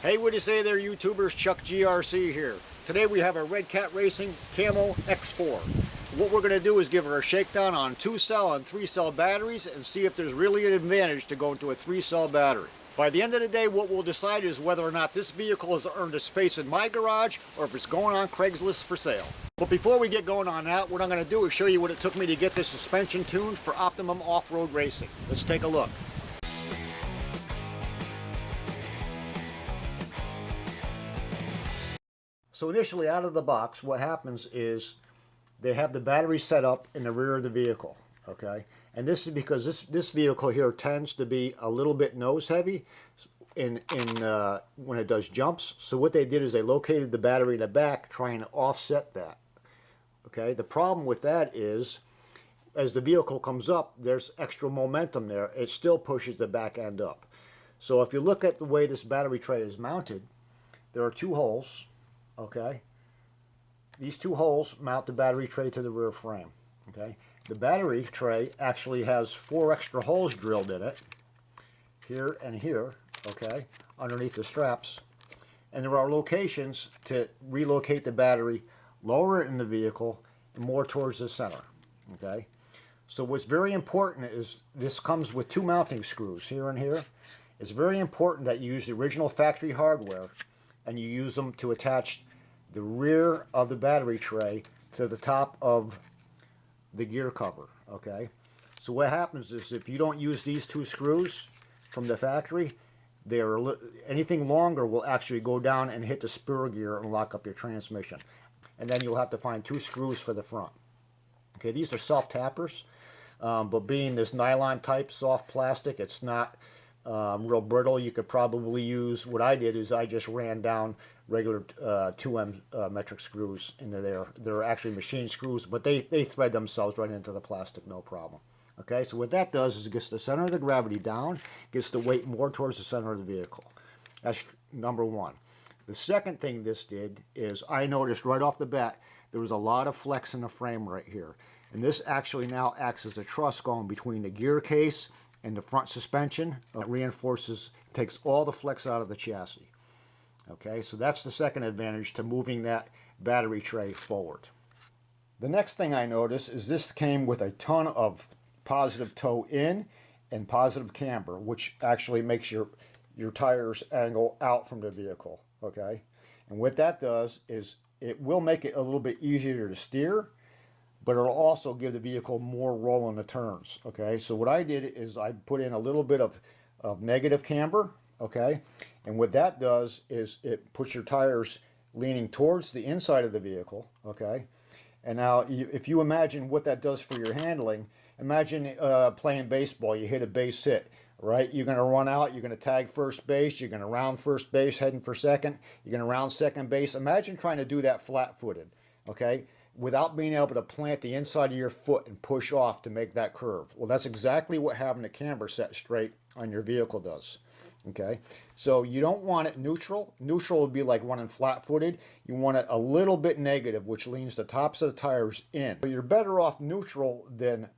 Hey, what do you say there, YouTubers? Chuck GRC here. Today we have a Redcat Racing Camo X4. What we're going to do is give her a shakedown on 2-cell and 3-cell batteries and see if there's really an advantage to going to a 3-cell battery. By the end of the day, what we'll decide is whether or not this vehicle has earned a space in my garage or if it's going on Craigslist for sale. But before we get going on that, what I'm going to do is show you what it took me to get this suspension tuned for optimum off-road racing. Let's take a look. So initially out of the box, what happens is they have the battery set up in the rear of the vehicle, okay? And this is because this vehicle here tends to be a little bit nose heavy when it does jumps. So what they did is they located the battery in the back, trying to offset that, okay? The problem with that is, as the vehicle comes up, there's extra momentum there. It still pushes the back end up. So if you look at the way this battery tray is mounted, there are two holes. Okay, these two holes mount the battery tray to the rear frame. Okay, the battery tray actually has 4 extra holes drilled in it, here and here, okay, underneath the straps. And there are locations to relocate the battery lower in the vehicle and more towards the center. Okay, so what's very important is this comes with 2 mounting screws here and here. It's very important that you use the original factory hardware and you use them to attach the rear of the battery tray to the top of the gear cover, okay? So what happens is if you don't use these 2 screws from the factory, anything longer will actually go down and hit the spur gear and lock up your transmission. And then you'll have to find 2 screws for the front. Okay, these are self-tappers, but being this nylon type soft plastic, it's not real brittle. You could probably use, what I did is I just ran down regular 2M metric screws into there. They're actually machine screws, but they thread themselves right into the plastic, no problem. Okay, so what that does is it gets the center of the gravity down, gets the weight more towards the center of the vehicle. That's number one. The second thing this did is I noticed right off the bat there was a lot of flex in the frame right here. And this actually now acts as a truss going between the gear case and the front suspension. It reinforces, takes all the flex out of the chassis. Okay, so that's the second advantage to moving that battery tray forward. The next thing I noticed is this came with a ton of positive toe in and positive camber, which actually makes your tires angle out from the vehicle. Okay, and what that does is it will make it a little bit easier to steer, but it'll also give the vehicle more roll in the turns. Okay, so what I did is I put in a little bit of negative camber. Okay, and what that does is it puts your tires leaning towards the inside of the vehicle. Okay, and now if you imagine what that does for your handling, imagine playing baseball. You hit a base hit, right? You're going to run out, you're going to tag first base, you're going to round first base heading for second, you're going to round second base. Imagine trying to do that flat-footed, okay, without being able to plant the inside of your foot and push off to make that curve. Well, that's exactly what having the camber set straight on your vehicle does. Okay, so you don't want it neutral. Neutral would be like running flat-footed. You want it a little bit negative, which leans the tops of the tires in. So you're better off neutral than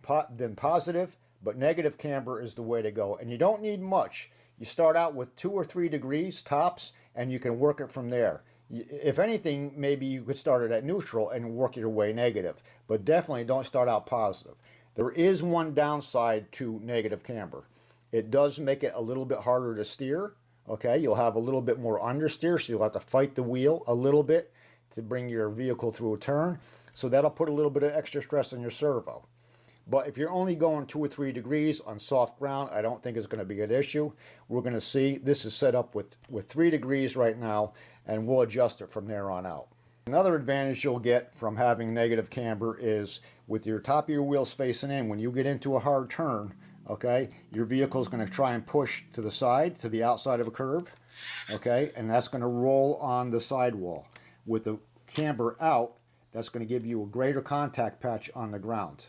positive, but negative camber is the way to go. And you don't need much. You start out with 2 or 3 degrees tops, and you can work it from there. If anything, maybe you could start it at neutral and work your way negative, but definitely don't start out positive. There is one downside to negative camber. It does make it a little bit harder to steer. Okay, you'll have a little bit more understeer, so you'll have to fight the wheel a little bit to bring your vehicle through a turn. So that'll put a little bit of extra stress on your servo. But if you're only going 2 or 3 degrees on soft ground, I don't think it's going to be an issue. We're going to see this is set up with 3 degrees right now, and we'll adjust it from there on out. Another advantage you'll get from having negative camber is with your top of your wheels facing in, when you get into a hard turn, okay, your vehicle is going to try and push to the side, to the outside of a curve, okay, and that's going to roll on the sidewall. With the camber out, that's going to give you a greater contact patch on the ground.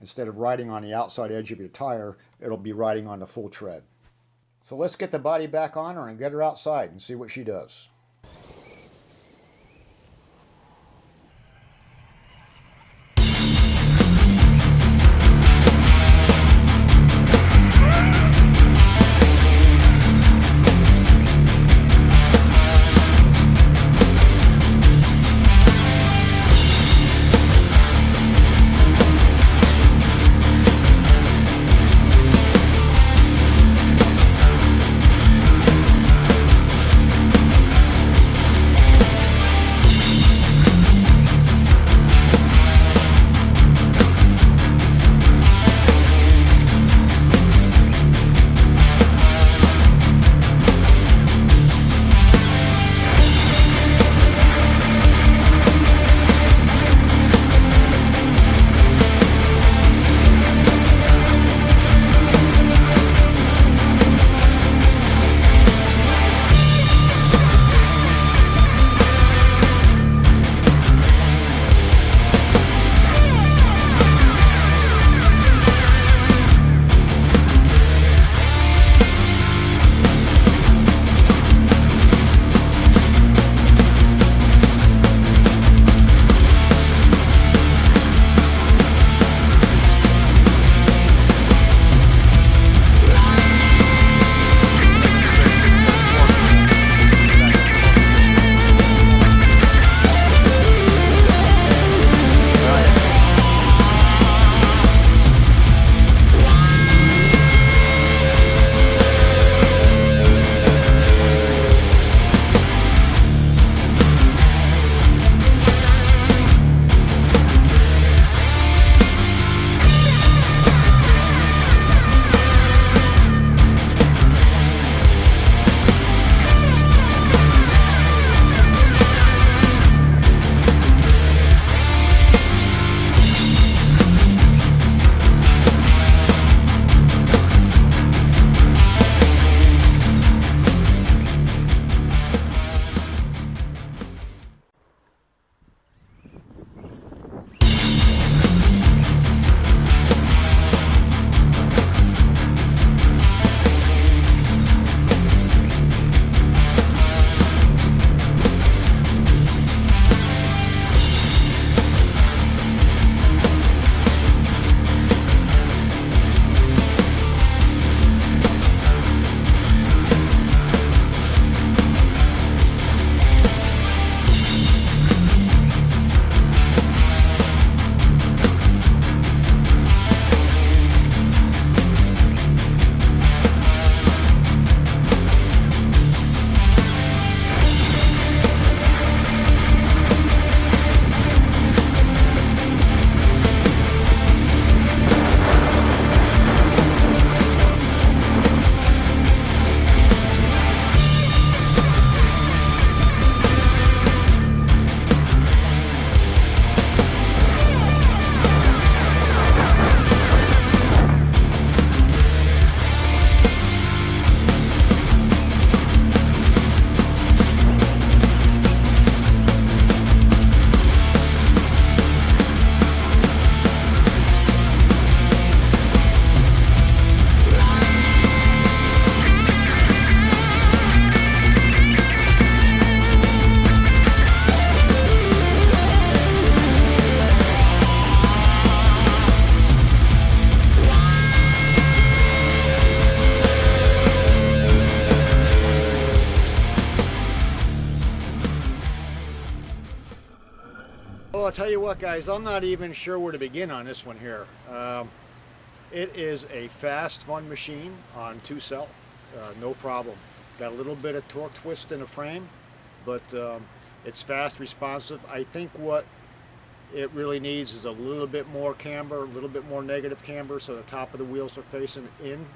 Instead of riding on the outside edge of your tire, it'll be riding on the full tread. So let's get the body back on her and get her outside and see what she does. I'll tell you what, guys, I'm not even sure where to begin on this one here. It is a fast, fun machine on 2-cell, no problem. Got a little bit of torque twist in the frame, but it's fast, responsive. I think what it really needs is a little bit more camber, a little bit more negative camber, so the top of the wheels are facing in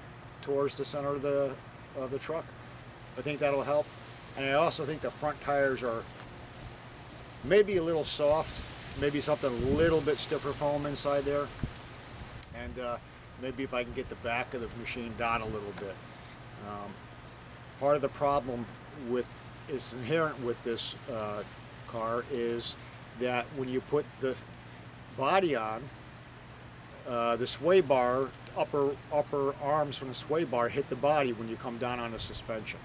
towards the center of the truck. I think that'll help. And I also think the front tires are maybe a little soft, maybe something a little bit stiffer foam inside there, and maybe if I can get the back of the machine down a little bit. Part of the problem with it's inherent with this car is that when you put the body on, the sway bar, upper arms from the sway bar hit the body when you come down on the suspension.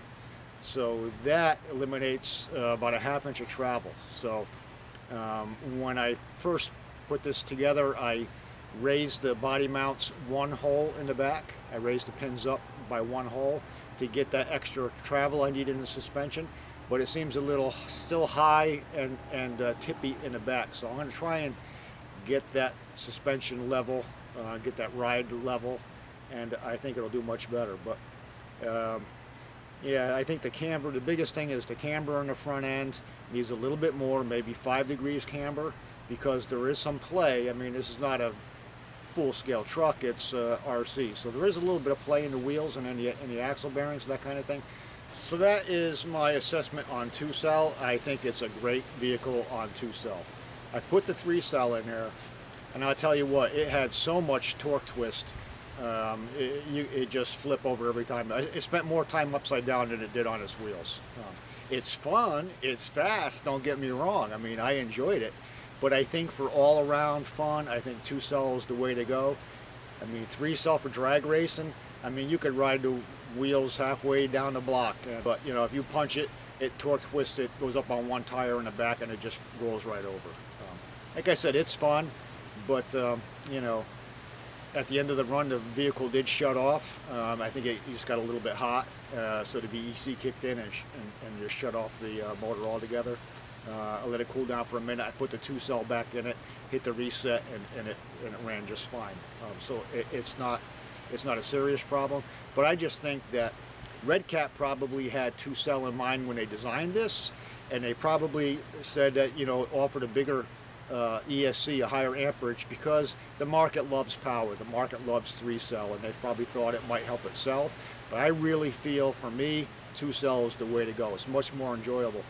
So that eliminates about a ½ inch of travel. So when I first put this together, I raised the body mounts 1 hole in the back. I raised the pins up by 1 hole to get that extra travel I need in the suspension. But it seems a little still high and tippy in the back. So I'm going to try and get that suspension level, get that ride level, and I think it'll do much better. But yeah, I think the camber, the biggest thing is the camber on the front end needs a little bit more, maybe 5 degrees camber, because there is some play. I mean, this is not a full-scale truck, it's RC. So there is a little bit of play in the wheels and in the axle bearings, that kind of thing. So that is my assessment on 2-cell. I think it's a great vehicle on 2-cell. I put the 3-cell in there, and I'll tell you what, it had so much torque twist. It just flip over every time. It spent more time upside down than it did on its wheels. It's fun, it's fast, don't get me wrong. I mean, I enjoyed it. But I think for all around fun, I think 2-cell is the way to go. I mean, 3-cell for drag racing, I mean, you could ride the wheels halfway down the block. But, you know, if you punch it, it torque twists, it goes up on 1 tire in the back, and it just rolls right over. Like I said, it's fun, but, you know, at the end of the run, the vehicle did shut off. I think it just got a little bit hot, so the VEC kicked in and just shut off the motor altogether. I let it cool down for a minute. I put the 2-cell back in it, hit the reset, and it ran just fine. So it's not a serious problem. But I just think that Redcat probably had 2-cell in mind when they designed this, and they probably said that, you know, offered a bigger ESC, a higher amperage, because the market loves power. The market loves 3-cell, and they probably thought it might help it sell. But I really feel, for me, 2-cell is the way to go. It's much more enjoyable.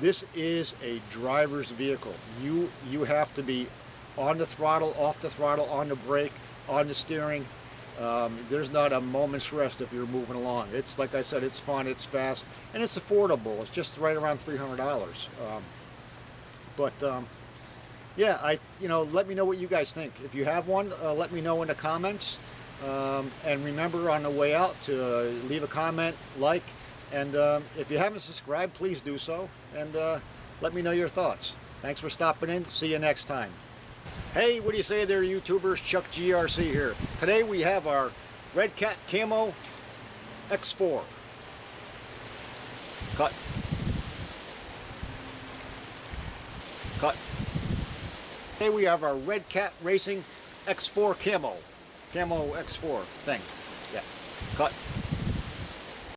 This is a driver's vehicle. You have to be on the throttle, off the throttle, on the brake, on the steering. There's not a moment's rest if you're moving along. It's, like I said, it's fun, it's fast, and it's affordable. It's just right around $300. Yeah, you know, let me know what you guys think. If you have one, let me know in the comments. And remember, on the way out, to leave a comment, like, and if you haven't subscribed, please do so, and let me know your thoughts. Thanks for stopping in. See you next time. Hey, what do you say there, YouTubers? Chuck GRC here. Today we have our Redcat Camo X4. Cut. Cut. Today we have our Redcat Racing X4 Camo. Camo X4 thing. Yeah. Cut.